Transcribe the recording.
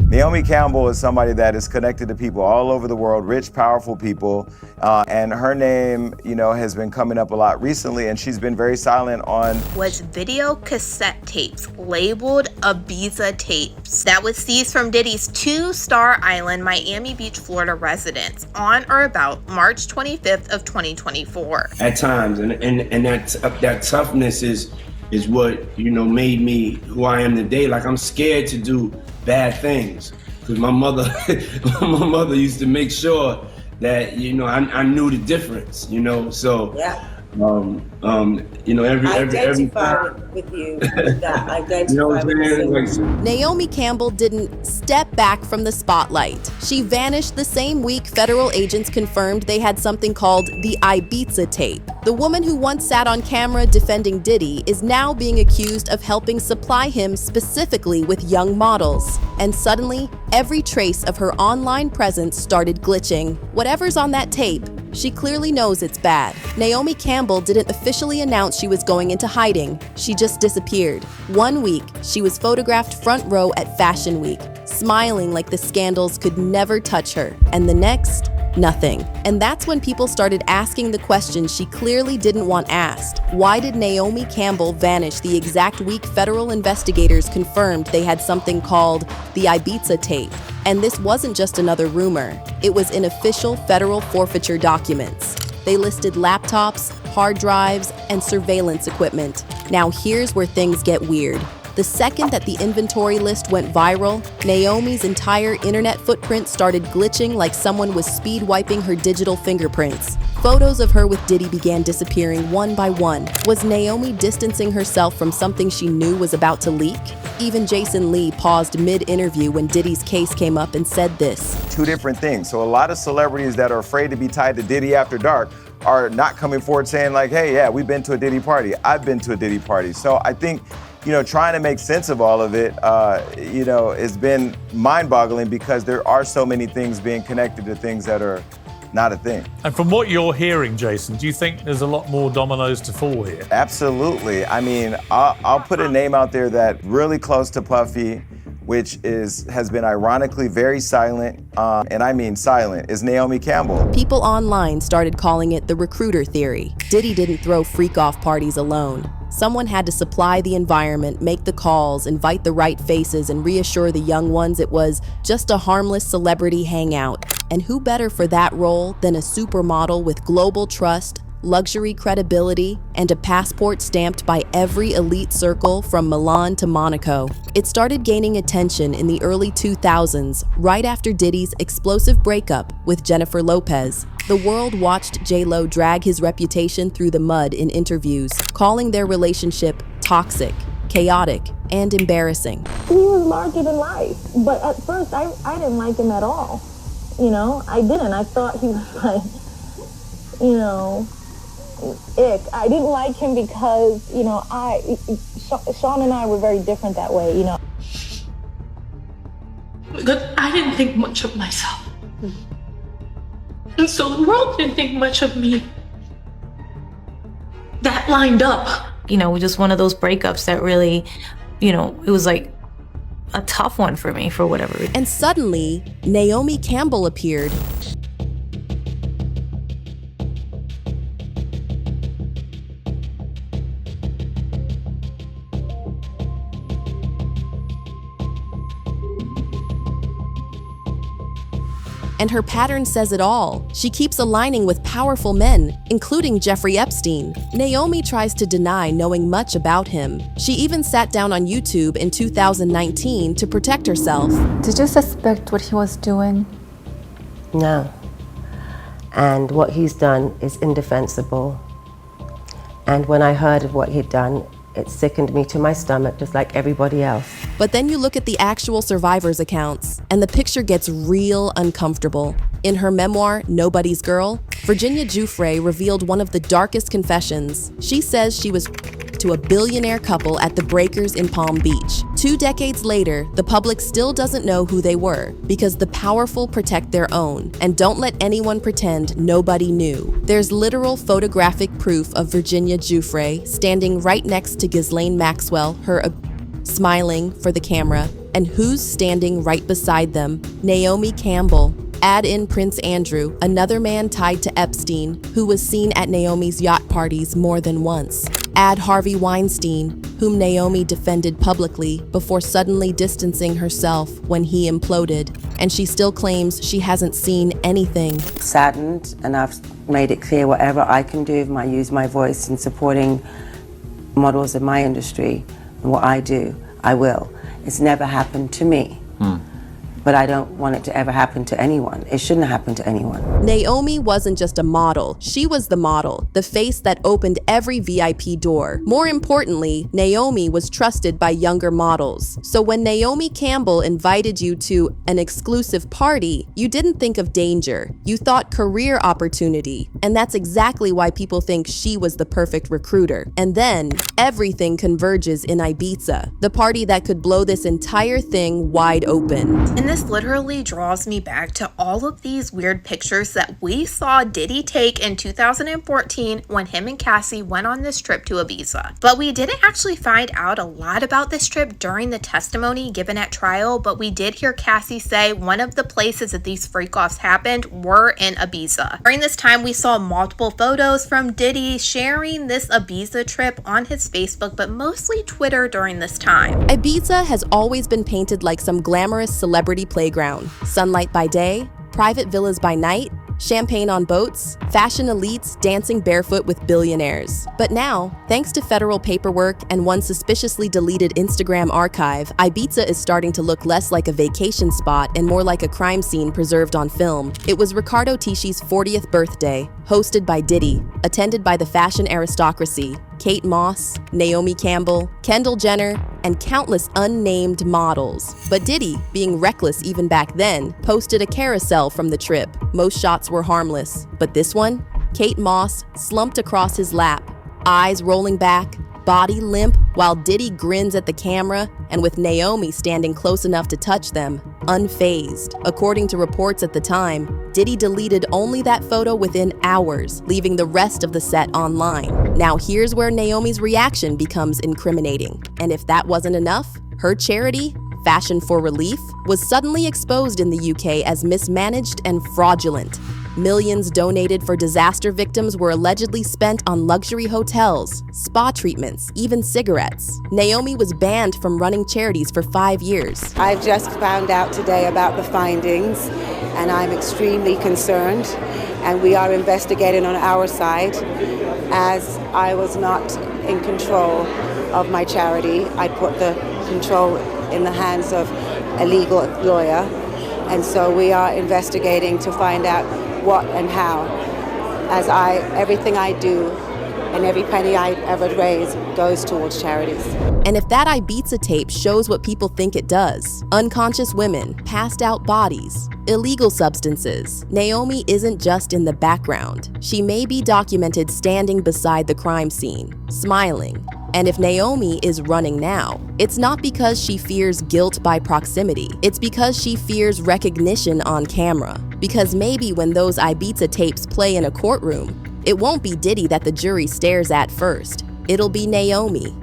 Naomi Campbell is somebody that is connected to people all over the world, rich, powerful people, and her name, has been coming up a lot recently, and she's been very silent on was video cassette tapes labeled Ibiza Tapes that was seized from Diddy's two-star island, Miami Beach, Florida residence on or about March 25th of 2024. At times, and that toughness is what, made me who I am today. Like, I'm scared to do bad things because my mother used to make sure that I knew the difference, so yeah. Every identified with you with that. Identified with Naomi Campbell didn't step back from the spotlight. She vanished the same week federal agents confirmed they had something called the Ibiza Tape. The woman who once sat on camera defending Diddy is now being accused of helping supply him specifically with young models. And suddenly, every trace of her online presence started glitching. Whatever's on that tape, she clearly knows it's bad. Naomi Campbell didn't officially announce she was going into hiding. She just disappeared. 1 week, she was photographed front row at Fashion Week, smiling like the scandals could never touch her. And the next, nothing. And that's when people started asking the questions she clearly didn't want asked. Why did Naomi Campbell vanish the exact week federal investigators confirmed they had something called the Ibiza Tape? And this wasn't just another rumor. It was in official federal forfeiture documents. They listed laptops, hard drives, and surveillance equipment. Now here's where things get weird. The second that the inventory list went viral, Naomi's entire internet footprint started glitching like someone was speed wiping her digital fingerprints. Photos of her with Diddy began disappearing one by one. Was Naomi distancing herself from something she knew was about to leak? Even Jason Lee paused mid-interview when Diddy's case came up and said this. Two different things. So a lot of celebrities that are afraid to be tied to Diddy after dark are not coming forward saying like, hey, yeah, we've been to a Diddy party. I've been to a Diddy party. So I think, trying to make sense of all of it, has been mind-boggling because there are so many things being connected to things that are not a thing. And from what you're hearing, Jason, do you think there's a lot more dominoes to fall here? Absolutely. I mean, I'll put a name out there that really close to Puffy, which has been ironically very silent, and I mean silent, is Naomi Campbell. People online started calling it the recruiter theory. Diddy didn't throw freak-off parties alone. Someone had to supply the environment, make the calls, invite the right faces, and reassure the young ones it was just a harmless celebrity hangout. And who better for that role than a supermodel with global trust, luxury credibility, and a passport stamped by every elite circle from Milan to Monaco. It started gaining attention in the early 2000s, right after Diddy's explosive breakup with Jennifer Lopez. The world watched J-Lo drag his reputation through the mud in interviews, calling their relationship toxic, chaotic, and embarrassing. He was larger than life, but at first I didn't like him at all. I didn't. I thought he was like, ick. I didn't like him because, Sean and I were very different that way, Because I didn't think much of myself. And so the world didn't think much of me. That lined up. Just one of those breakups that really, it was like a tough one for me for whatever reason. And suddenly, Naomi Campbell appeared. And her pattern says it all. She keeps aligning with powerful men, including Jeffrey Epstein. Naomi tries to deny knowing much about him. She even sat down on YouTube in 2019 to protect herself. Did you suspect what he was doing? No. And what he's done is indefensible. And when I heard of what he'd done, it sickened me to my stomach, just like everybody else. But then you look at the actual survivors' accounts, and the picture gets real uncomfortable. In her memoir, Nobody's Girl, Virginia Giuffre revealed one of the darkest confessions. She says she was to a billionaire couple at the Breakers in Palm Beach. 2 decades later, the public still doesn't know who they were because the powerful protect their own and don't let anyone pretend nobody knew. There's literal photographic proof of Virginia Giuffre standing right next to Ghislaine Maxwell, her smiling for the camera, And who's standing right beside them? Naomi Campbell. Add in Prince Andrew, another man tied to Epstein, who was seen at Naomi's yacht parties more than once. Add Harvey Weinstein, whom Naomi defended publicly before suddenly distancing herself when he imploded, and she still claims she hasn't seen anything. Saddened, and I've made it clear whatever I can do, if I use my voice in supporting models in my industry and what I do, I will. It's never happened to me. But I don't want it to ever happen to anyone. It shouldn't happen to anyone. Naomi wasn't just a model. She was the model, the face that opened every VIP door. More importantly, Naomi was trusted by younger models. So when Naomi Campbell invited you to an exclusive party, you didn't think of danger. You thought career opportunity. And that's exactly why people think she was the perfect recruiter. And then everything converges in Ibiza, the party that could blow this entire thing wide open. And this literally draws me back to all of these weird pictures that we saw Diddy take in 2014 when him and Cassie went on this trip to Ibiza. But we didn't actually find out a lot about this trip during the testimony given at trial, but we did hear Cassie say one of the places that these freak-offs happened were in Ibiza. During this time, we saw multiple photos from Diddy sharing this Ibiza trip on his Facebook, but mostly Twitter during this time. Ibiza has always been painted like some glamorous celebrity playground. Sunlight by day, private villas by night, champagne on boats, fashion elites dancing barefoot with billionaires. But now, thanks to federal paperwork and one suspiciously deleted Instagram archive, Ibiza is starting to look less like a vacation spot and more like a crime scene preserved on film. It was Riccardo Tisci's 40th birthday, hosted by Diddy, attended by the fashion aristocracy, Kate Moss, Naomi Campbell, Kendall Jenner, and countless unnamed models. But Diddy, being reckless even back then, posted a carousel from the trip. Most shots were harmless, but this one? Kate Moss slumped across his lap, eyes rolling back, body limp, while Diddy grins at the camera, and with Naomi standing close enough to touch them, unfazed. According to reports at the time, Diddy deleted only that photo within hours, leaving the rest of the set online. Now here's where Naomi's reaction becomes incriminating. And if that wasn't enough, her charity, Fashion for Relief, was suddenly exposed in the UK as mismanaged and fraudulent. Millions donated for disaster victims were allegedly spent on luxury hotels, spa treatments, even cigarettes. Naomi was banned from running charities for 5 years. I've just found out today about the findings, and I'm extremely concerned, and we are investigating on our side. As I was not in control of my charity, I put the control in the hands of a legal lawyer, and so we are investigating to find out what and how, as everything I do and every penny I ever raise goes towards charities. And if that Ibiza tape shows what people think it does, unconscious women, passed out bodies, illegal substances, Naomi isn't just in the background. She may be documented standing beside the crime scene, smiling. And if Naomi is running now, it's not because she fears guilt by proximity. It's because she fears recognition on camera. Because maybe when those Ibiza tapes play in a courtroom, it won't be Diddy that the jury stares at first. It'll be Naomi.